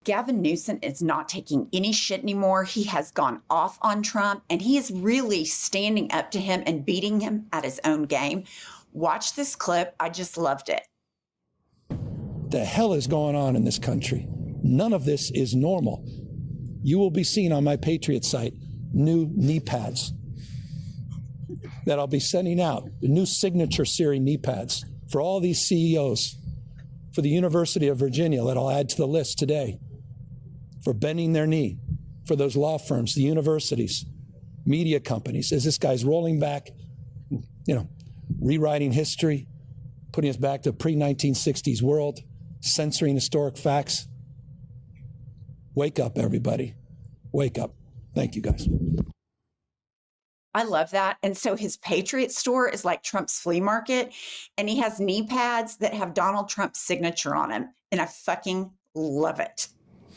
Gavin Newsom is not taking any shit anymore. He has gone off on Trump, and he is really standing up to him and beating him at his own game. Watch this clip. I just loved it. The hell is going on in this country? None of this is normal. You will be seeing on my Patriot site new knee pads that I'll be sending out, the new signature series knee pads for all these CEOs, for the University of Virginia that I'll add to the list today, for bending their knee, for those law firms, the universities, media companies, as this guy's rolling back, rewriting history, putting us back to pre-1960s world, censoring historic facts. Wake up, everybody. Wake up. Thank you, guys. I love that. And so his Patriot store is like Trump's flea market, and he has knee pads that have Donald Trump's signature on them. And I fucking love it.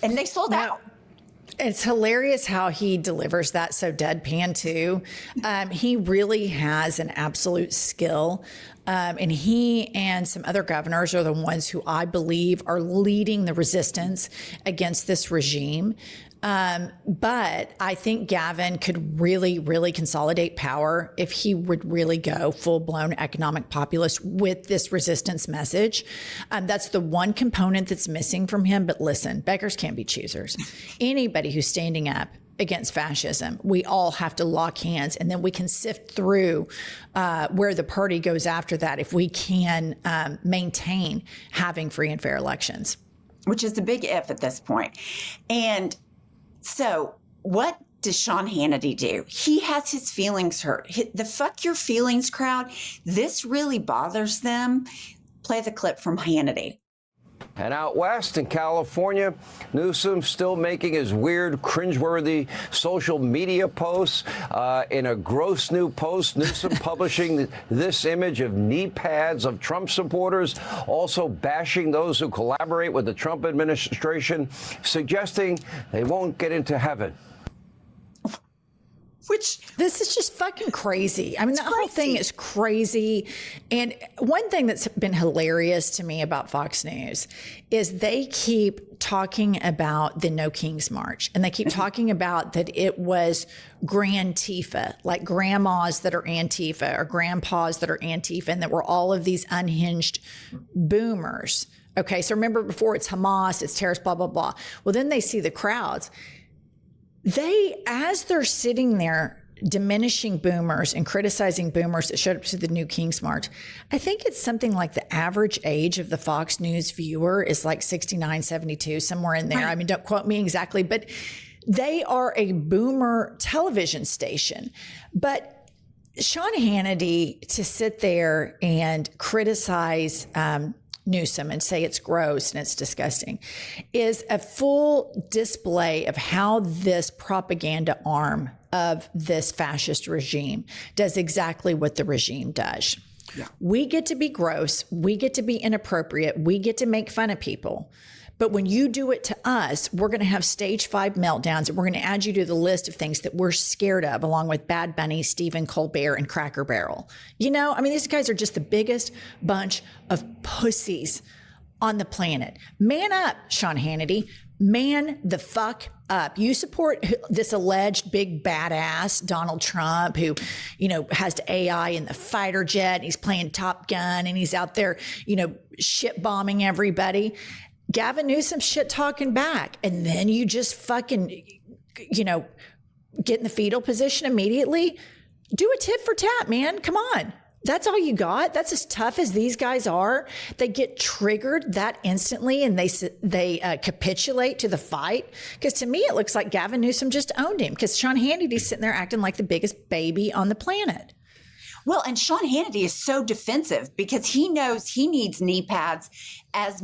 And they sold out. It's hilarious how he delivers that so deadpan too. He really has an absolute skill. And he and some other governors are the ones who I believe are leading the resistance against this regime. But I think Gavin could really, really consolidate power if he would really go full-blown economic populist with this resistance message. That's the one component that's missing from him. But listen, beggars can't be choosers. Anybody who's standing up against fascism, we all have to lock hands, and then we can sift through where the party goes after that if we can maintain having free and fair elections. Which is the big if at this point. And so what does Sean Hannity do? He has his feelings hurt. The fuck your feelings crowd, this really bothers them. Play the clip from Hannity. And out west in California, Newsom still making his weird, cringeworthy social media posts. In a gross new post, Newsom publishing this image of knee pads of Trump supporters, also bashing those who collaborate with the Trump administration, suggesting they won't get into heaven. Which this is just fucking crazy. I mean, the whole thing is crazy. And one thing that's been hilarious to me about Fox News is they keep talking about the No Kings March, and they keep talking about that it was Grand-Tifa, like grandmas that are Antifa or grandpas that are Antifa, and that were all of these unhinged boomers. Okay, so remember before it's Hamas, it's terrorists, blah, blah, blah. Well, then they see the crowds. As they're sitting there diminishing boomers and criticizing boomers that showed up to the New King's March, I think it's something like the average age of the Fox News viewer is like 69, 72, somewhere in there. Right. I mean, don't quote me exactly, but they are a boomer television station. But Sean Hannity to sit there and criticize Newsom and say it's gross and it's disgusting is a full display of how this propaganda arm of this fascist regime does exactly what the regime does. Yeah. We get to be gross. We get to be inappropriate. We get to make fun of people. But when you do it to us, we're going to have stage 5 meltdowns, and we're going to add you to the list of things that we're scared of, along with Bad Bunny, Stephen Colbert, and Cracker Barrel. You know, I mean, these guys are just the biggest bunch of pussies on the planet. Man up, Sean Hannity. Man the fuck up. You support this alleged big badass Donald Trump who, has the AI in the fighter jet. And he's playing Top Gun, and he's out there, shit bombing everybody. Gavin Newsom shit talking back, and then you just fucking, get in the fetal position immediately. Do a tit for tat, man. Come on. That's all you got. That's as tough as these guys are. They get triggered that instantly, and they capitulate to the fight. Because to me, it looks like Gavin Newsom just owned him, because Sean Hannity's sitting there acting like the biggest baby on the planet. Well, and Sean Hannity is so defensive because he knows he needs knee pads as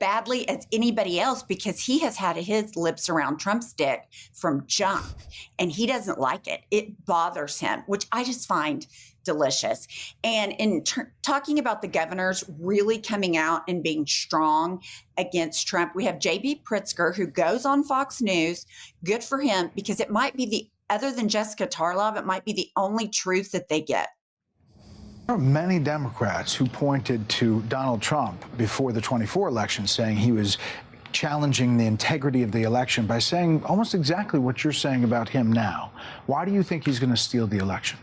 badly as anybody else, because he has had his lips around Trump's dick from jump, and he doesn't like it. It bothers him, which I just find delicious. And in talking about the governors really coming out and being strong against Trump, we have J.B. Pritzker, who goes on Fox News. Good for him, because it might be other than Jessica Tarlov, it might be the only truth that they get. There are many Democrats who pointed to Donald Trump before the 24 election, saying he was challenging the integrity of the election by saying almost exactly what you're saying about him now. Why do you think he's going to steal the election?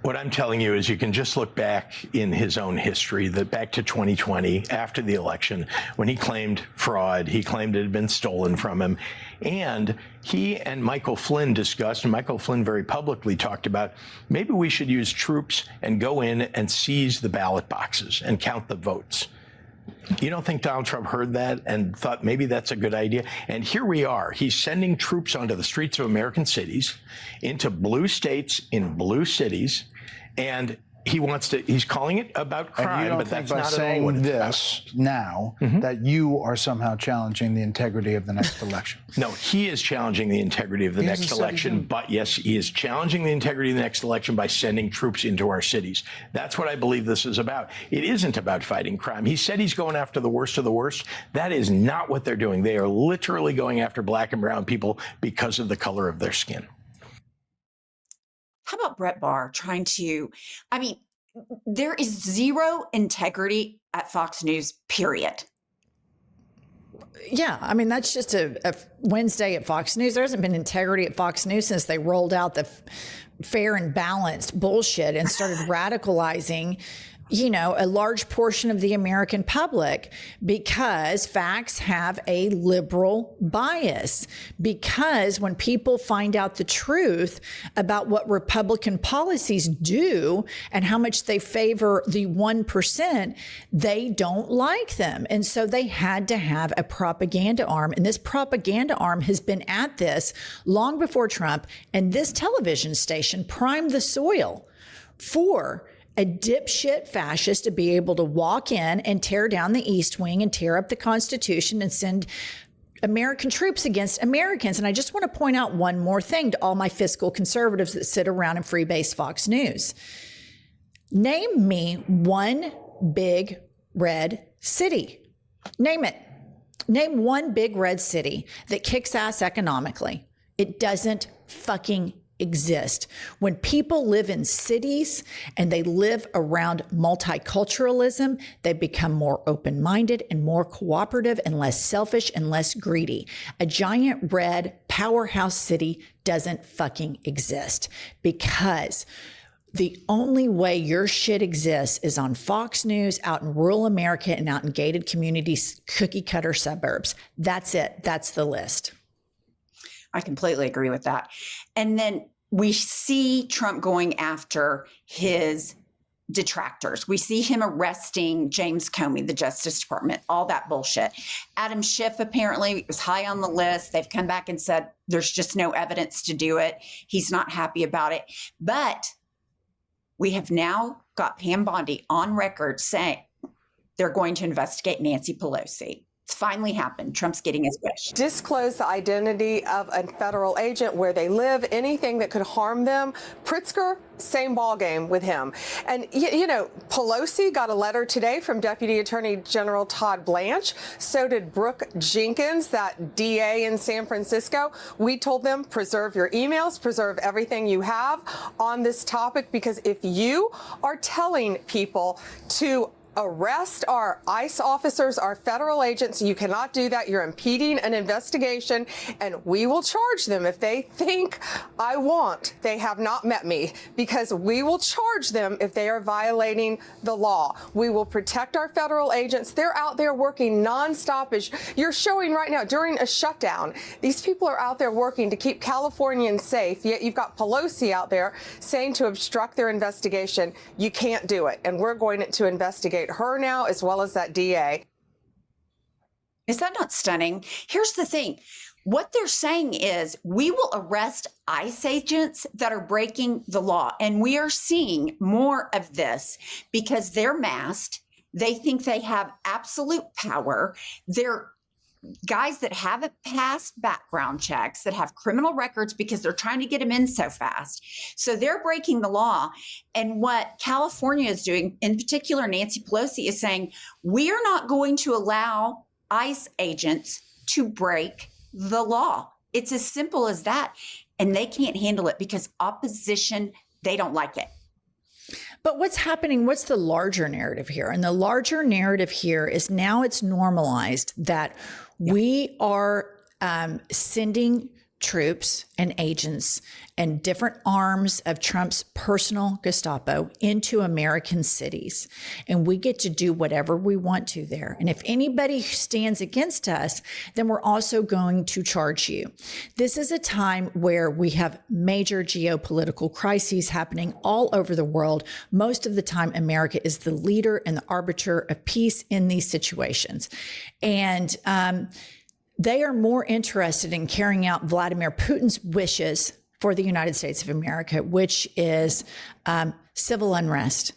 What I'm telling you is you can just look back in his own history, that back to 2020, after the election, when he claimed fraud, he claimed it had been stolen from him. And he and Michael Flynn discussed, and Michael Flynn very publicly talked about, maybe we should use troops and go in and seize the ballot boxes and count the votes. You don't think Donald Trump heard that and thought maybe that's a good idea? And here we are. He's sending troops onto the streets of American cities, into blue states in blue cities, and he's calling it about crime, but that's not at all what it's about. Now that you are somehow challenging the integrity of the next election. No, he is challenging the integrity of the next election, but yes, he is challenging the integrity of the next election by sending troops into our cities. That's what I believe this is about. It isn't about fighting crime. He said he's going after the worst of the worst. That is not what they're doing. They are literally going after black and brown people because of the color of their skin. How about Brett Barr there is zero integrity at Fox News, period. Yeah, that's just a Wednesday at Fox News. There hasn't been integrity at Fox News since they rolled out the fair and balanced bullshit and started radicalizing a large portion of the American public, because facts have a liberal bias. Because when people find out the truth about what Republican policies do and how much they favor the 1%, they don't like them. And so they had to have a propaganda arm. And this propaganda arm has been at this long before Trump. And this television station primed the soil for a dipshit fascist to be able to walk in and tear down the East Wing and tear up the Constitution and send American troops against Americans. And I just want to point out one more thing to all my fiscal conservatives that sit around and freebase Fox News. Name me one big red city. Name it. Name one big red city that kicks ass economically. It doesn't fucking exist. When people live in cities and they live around multiculturalism, they become more open-minded and more cooperative and less selfish and less greedy. A giant red powerhouse city doesn't fucking exist, because the only way your shit exists is on Fox News, out in rural America, and out in gated communities, cookie cutter suburbs. That's it. That's the list. I completely agree with that. And then we see Trump going after his detractors. We see him arresting James Comey, the Justice Department, all that bullshit. Adam Schiff apparently was high on the list. They've come back and said there's just no evidence to do it. He's not happy about it. But we have now got Pam Bondi on record saying they're going to investigate Nancy Pelosi. It's finally happened. Trump's getting his wish. Disclose the identity of a federal agent, where they live, anything that could harm them. Pritzker, same ballgame with him. And, Pelosi got a letter today from Deputy Attorney General Todd Blanche. So did Brooke Jenkins, that DA in San Francisco. We told them, preserve your emails, preserve everything you have on this topic, because if you are telling people to arrest our ICE officers, our federal agents, you cannot do that. You're impeding an investigation, and we will charge them if they think they have not met me, because we will charge them if they are violating the law. We will protect our federal agents. They're out there working nonstop, as you're showing right now during a shutdown. These people are out there working to keep Californians safe, yet you've got Pelosi out there saying to obstruct their investigation. You can't do it, and we're going to investigate her now, as well as that DA. Is that not stunning? Here's the thing. What they're saying is we will arrest ICE agents that are breaking the law. And we are seeing more of this because they're masked. They think they have absolute power. They're guys that haven't passed background checks, that have criminal records because they're trying to get them in so fast. So they're breaking the law. And what California is doing, in particular, Nancy Pelosi is saying, we are not going to allow ICE agents to break the law. It's as simple as that. And they can't handle it because opposition, they don't like it. But what's happening? What's the larger narrative here? And the larger narrative here is now it's normalized that We are sending troops and agents and different arms of Trump's personal Gestapo into American cities. And we get to do whatever we want to there. And if anybody stands against us, then we're also going to charge you. This is a time where we have major geopolitical crises happening all over the world. Most of the time, America is the leader and the arbiter of peace in these situations. And they are more interested in carrying out Vladimir Putin's wishes for the United States of America, which is civil unrest.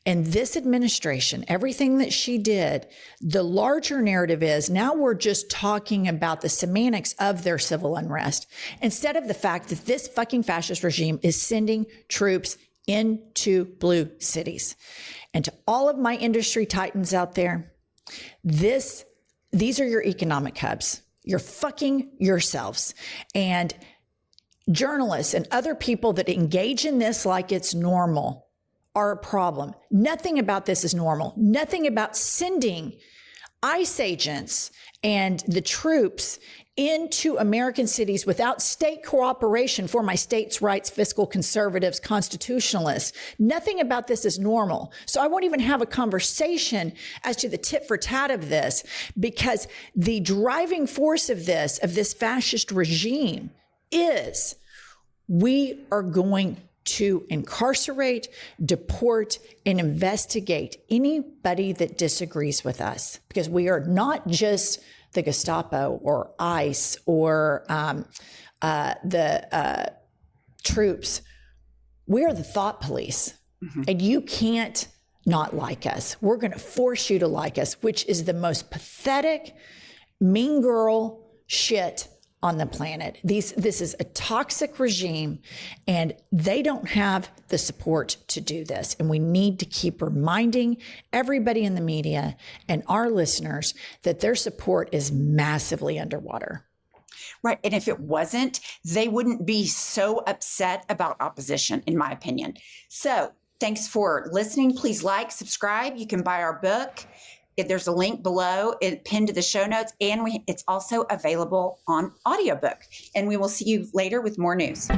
And this administration, everything that she did, the larger narrative is now we're just talking about the semantics of their civil unrest instead of the fact that this fucking fascist regime is sending troops into blue cities. And to all of my industry titans out there, these are your economic hubs. You're fucking yourselves. And journalists and other people that engage in this like it's normal are a problem. Nothing about this is normal. Nothing about sending ICE agents and the troops into American cities without state cooperation for my states' rights, fiscal conservatives, constitutionalists. Nothing about this is normal. So I won't even have a conversation as to the tit for tat of this, because the driving force of this fascist regime is we are going to incarcerate, deport, and investigate anybody that disagrees with us, because we are not just the Gestapo or ICE or the troops. We are the thought police. Mm-hmm. And you can't not like us. We're going to force you to like us, which is the most pathetic, mean girl shit on the planet. This is a toxic regime, and they don't have the support to do this. And we need to keep reminding everybody in the media and our listeners that their support is massively underwater. Right. And if it wasn't, they wouldn't be so upset about opposition, in my opinion. So thanks for listening. Please like, subscribe. You can buy our book. There's a link below, pinned to the show notes, and it's also available on audiobook. And we will see you later with more news.